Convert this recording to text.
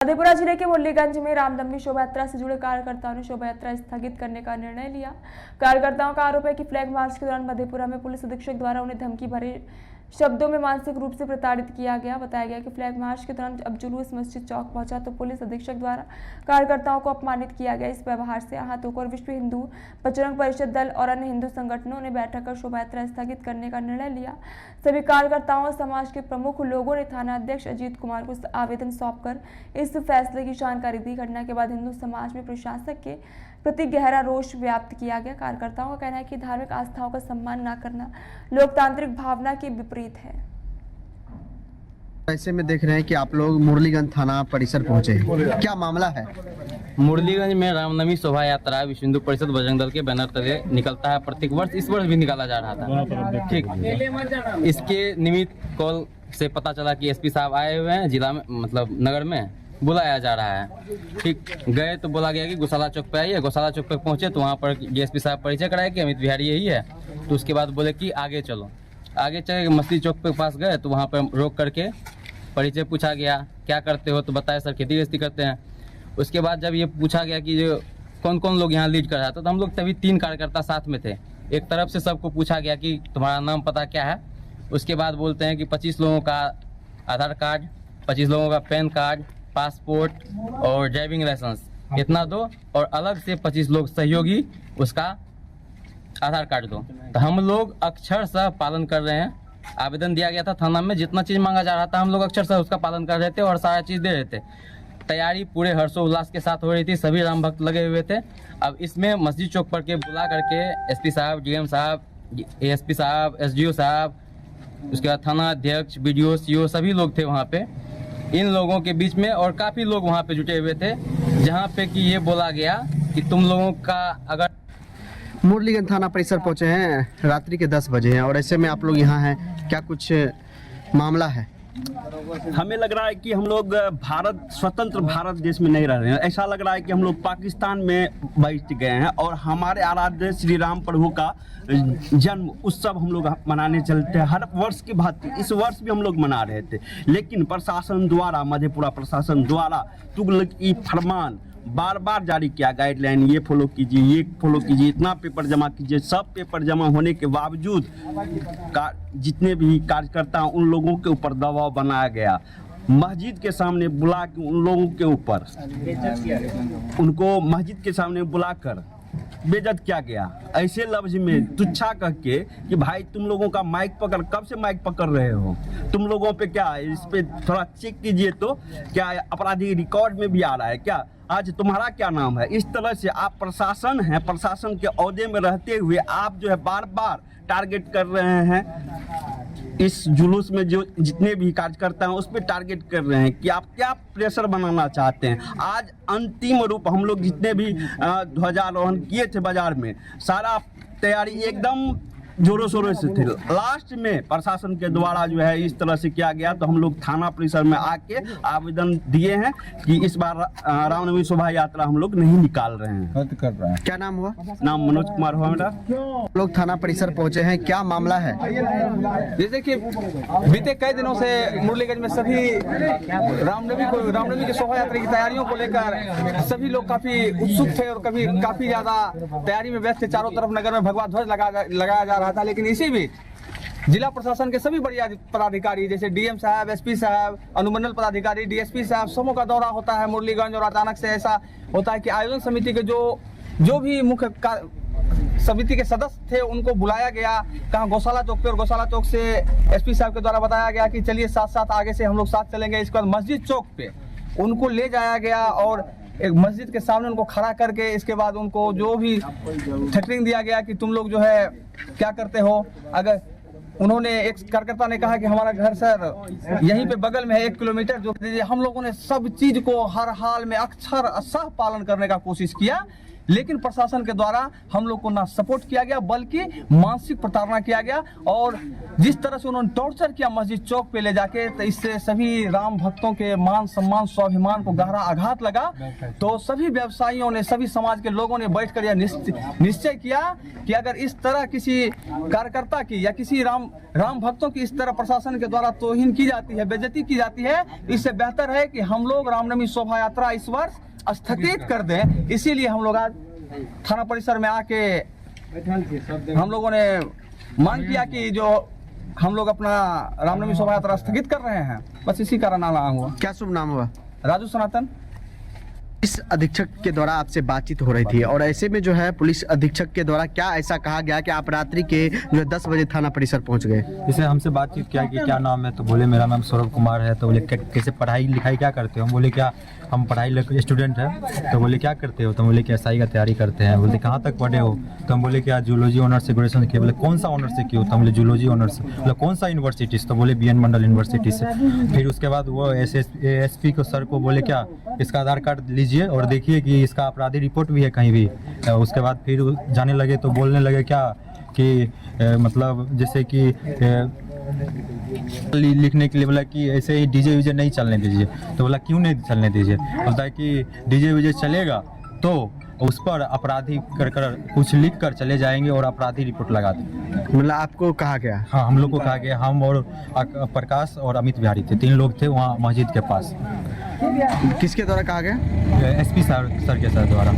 मधेपुरा जिले के मुरलीगंज में रामनवमी शोभा यात्रा से जुड़े कार्यकर्ताओं ने शोभा यात्रा स्थगित करने का निर्णय लिया। कार्यकर्ताओं का आरोप है कि फ्लैग मार्च के दौरान मधेपुरा में पुलिस अधीक्षक द्वारा उन्हें धमकी भरे शब्दों में मानसिक रूप से प्रताड़ित किया गया। बताया गया कि फ्लैग मार्च के दौरान अब जुलूस मस्जिद चौक पहुंचा तो पुलिस अधीक्षक द्वारा कार्यकर्ताओं को अपमानित किया गया। इस व्यवहार से आहत होकर विश्व हिंदू बजरंग परिषद दल और अन्य हिंदू संगठनों ने बैठक कर शोभा यात्रा स्थगित करने का निर्णय लिया। सभी कार्यकर्ताओं और समाज के प्रमुख लोगों ने थाना अध्यक्ष अजीत कुमार को आवेदन सौंपकर इस फैसले की जानकारी दी। घटना के बाद हिंदू समाज में प्रशासक के प्रति गहरा रोष व्यक्त किया गया। कार्यकर्ताओं का कहना है कि धार्मिक आस्थाओं का सम्मान न करना लोकतांत्रिक भावना के विपरीत है। ऐसे में देख रहे हैं कि आप लोग मुरलीगंज थाना परिसर पहुंचे हैं, क्या मामला है? मुरलीगंज में रामनवमी शोभा यात्रा विश्व हिंदू परिषद बजरंग दल के बैनर तले निकलता है प्रत्येक वर्ष। इस वर्ष भी निकाला जा रहा था। ठीक, इसके निमित्त कॉल से पता चला कि एसपी साहब आए हुए हैं जिला में, मतलब नगर में बुलाया जा रहा है। ठीक, गए तो बोला गया कि गौशाला चौक पे आइए। गौशाला चौक पे पहुंचे तो वहाँ पर डीएसपी साहब परिचय कराए कि अमित बिहारी यही है। तो उसके बाद बोले कि आगे चलो। आगे चले मस्जिद चौक पे पास गए तो वहाँ पर रोक करके परिचय पूछा गया, क्या करते हो? तो बताया सर खेती गृहस्थी करते हैं। उसके बाद जब ये पूछा गया कि जो कौन कौन लोग यहाँ लीड कर रहा था, तो हम लोग तभी 3 कार्यकर्ता साथ में थे। एक तरफ से सबको पूछा गया कि तुम्हारा नाम पता क्या है। उसके बाद बोलते हैं कि 25 लोगों का आधार कार्ड, 25 लोगों का पैन कार्ड, पासपोर्ट और ड्राइविंग लाइसेंस इतना दो, और अलग से 25 लोग सहयोगी उसका आधार कार्ड दो। तो हम लोग अक्षरशः पालन कर रहे हैं। आवेदन दिया गया था थाना में, जितना चीज मांगा जा रहा था हम लोग अक्षरशः उसका पालन कर रहे थे और सारा चीज दे रहे थे। तैयारी पूरे हर्षोल्लास के साथ हो रही थी, सभी राम भक्त लगे हुए थे। अब इसमें मस्जिद चौक पर के बुला करके एसपी साहब, डीएम साहब, एएसपी साहब, एसडीओ साहब, उसके बाद थाना अध्यक्ष, बीडीओ, सीओ सभी लोग थे वहाँ पे। इन लोगों के बीच में और काफी लोग वहाँ पे जुटे हुए थे, जहाँ पे कि ये बोला गया कि तुम लोगों का अगर मुरलीगंज थाना परिसर पहुंचे हैं, रात्रि के 10 बजे हैं और ऐसे में आप लोग यहाँ हैं, क्या कुछ मामला है? हमें लग रहा है कि हम लोग स्वतंत्र भारत देश में नहीं रह रहे हैं। ऐसा लग रहा है कि हम लोग पाकिस्तान में बैठ गए हैं और हमारे आराध्य श्री राम प्रभु का जन्म उत्सव हम लोग मनाने चलते हैं। हर वर्ष की भांति इस वर्ष भी हम लोग मना रहे थे, लेकिन प्रशासन द्वारा, मधेपुरा प्रशासन द्वारा तुगलकी फरमान बार बार जारी किया, गाइडलाइन ये फॉलो कीजिए, ये फॉलो कीजिए, इतना पेपर जमा कीजिए। सब पेपर जमा होने के बावजूद जितने भी कार्यकर्ता उन लोगों के ऊपर दबाव बनाया गया। मस्जिद के सामने बुला के उन लोगों के ऊपर उनको मस्जिद के सामने बुलाकर बेइज्जत किया गया, ऐसे लफ्ज में तुच्छा कह के कि भाई तुम लोगों का माइक पकड़, कब से माइक पकड़ रहे हो तुम लोगों पे? क्या इस पे थोड़ा चेक कीजिए तो क्या अपराधी रिकॉर्ड में भी आ रहा है क्या? आज तुम्हारा क्या नाम है? इस तरह से आप प्रशासन हैं, प्रशासन के ओहदे में रहते हुए आप जो है बार बार टारगेट कर रहे हैं। इस जुलूस में जो जितने भी कार्यकर्ता हैं उस पर टारगेट कर रहे हैं कि आप क्या प्रेशर बनाना चाहते हैं। आज अंतिम रूप हम लोग जितने भी ध्वजारोहण किए थे बाजार में, सारा तैयारी एकदम जोरों शोरों से थे। लास्ट में प्रशासन के द्वारा जो है इस तरह से किया गया, तो हम लोग थाना परिसर में आके आवेदन दिए हैं कि इस बार रामनवमी शोभा यात्रा हम लोग नहीं निकाल रहे हैं, रद्द कर रहे हैं। क्या नाम हुआ? नाम मनोज कुमार हुआ मेरा। लोग थाना परिसर पहुंचे हैं, क्या मामला है? जैसे कि बीते कई दिनों से मुरलीगंज में सभी रामनवमी की शोभा यात्रा की तैयारियों को लेकर सभी लोग काफी उत्सुक थे और काफी ज्यादा तैयारी में व्यस्त थे। चारों तरफ नगर में भगवा ध्वज लगाया जा रहा था, लेकिन इसी बीच जिला प्रशासन के सभी बड़े पदाधिकारी जैसे डीएम साहब, एसपी साहब, अनुमंडल पदाधिकारी, डीएसपी साहब, समूह का दौरा होता है मुरलीगंज और अचानक से ऐसा होता है कि आयोजन समिति के जो भी मुख्य समिति के सदस्य थे उनको बुलाया गया कहाँ गौशाला चौक पे, और गौशाला चौक से एसपी साहब के द्वारा बताया गया कि चलिए साथ साथ आगे से हम लोग साथ चलेंगे। इसके बाद मस्जिद चौक पे उनको ले जाया गया और एक मस्जिद के सामने उनको खड़ा करके इसके बाद उनको जो भी थ्रेटनिंग दिया गया कि तुम लोग जो है क्या करते हो। अगर उन्होंने एक कार्यकर्ता ने कहा कि हमारा घर सर यहीं पे बगल में है 1 किलोमीटर, जो हम लोगों ने सब चीज को हर हाल में अक्षर सह पालन करने का कोशिश किया लेकिन प्रशासन के द्वारा हम लोग को ना सपोर्ट किया गया बल्कि मानसिक प्रताड़ना किया गया। और जिस तरह से उन्होंने टॉर्चर किया मस्जिद चौक पे ले जाके, तो इससे सभी राम भक्तों के मान सम्मान स्वाभिमान को गहरा आघात लगा। तो सभी व्यवसायियों ने, सभी समाज के लोगों ने बैठकर यह निश्चय किया कि अगर इस तरह किसी कार्यकर्ता की या किसी राम भक्तों की इस तरह प्रशासन के द्वारा तौहीन की जाती है, बेइज्जती की जाती है, इससे बेहतर है कि हम लोग रामनवमी शोभा यात्रा इस वर्ष स्थगित कर दें। इसीलिए हम लोग आज थाना परिसर में आके हम लोगों ने मांग किया कि जो हम लोग अपना रामनवमी शोभा यात्रा स्थगित कर रहे हैं, बस इसी कारण आना हुआ। क्या शुभ नाम हुआ? राजू सनातन। पुलिस अधीक्षक के द्वारा आपसे बातचीत हो रही थी और ऐसे में जो है पुलिस अधीक्षक के द्वारा क्या ऐसा कहा गया कि आप रात्रि के जो 10 बजे थाना परिसर पहुंच गए? जैसे हमसे बातचीत किया कि क्या नाम है, तो बोले मेरा नाम सौरभ कुमार है। तो बोले कैसे पढ़ाई लिखाई क्या करते हो? हम बोले क्या हम पढ़ाई स्टूडेंट है। तो बोले क्या करते हो? तो बोले कि एसआई का तैयारी करते हैं। बोले कहाँ तक पढ़े हो? तो हम बोले क्या जूलॉजी ऑनर्स से ग्रेजुएशन किया। बोले कौन सा ऑनर्स से किया? तो हम बोले जूलॉजी ऑनर्स से। बोले कौन सा यूनिवर्सिटी से? तो बोले BN मंडल यूनिवर्सिटी से। फिर उसके बाद वो एसपी को सर को बोले क्या इसका आधार कार्ड लीजिए और देखिए कि इसका अपराधी रिपोर्ट भी है कहीं भी। उसके बाद फिर जाने लगे तो बोलने लगे क्या कि मतलब जैसे कि लिखने के लिए बोला कि ऐसे ही डीजे वीजे नहीं चलने दीजिए। तो बोला क्यों नहीं चलने दीजिए? बोलता है कि डीजे वीजे चलेगा तो उस पर अपराधी कर कुछ लिख कर चले जाएंगे और अपराधी रिपोर्ट लगा देंगे। मतलब आपको कहा गया? हाँ, हम लोग को कहा गया। हम और प्रकाश और अमित बिहारी थे, 3 लोग थे वहाँ मस्जिद के पास। किसके द्वारा कहा गया? SP सर के सर द्वारा।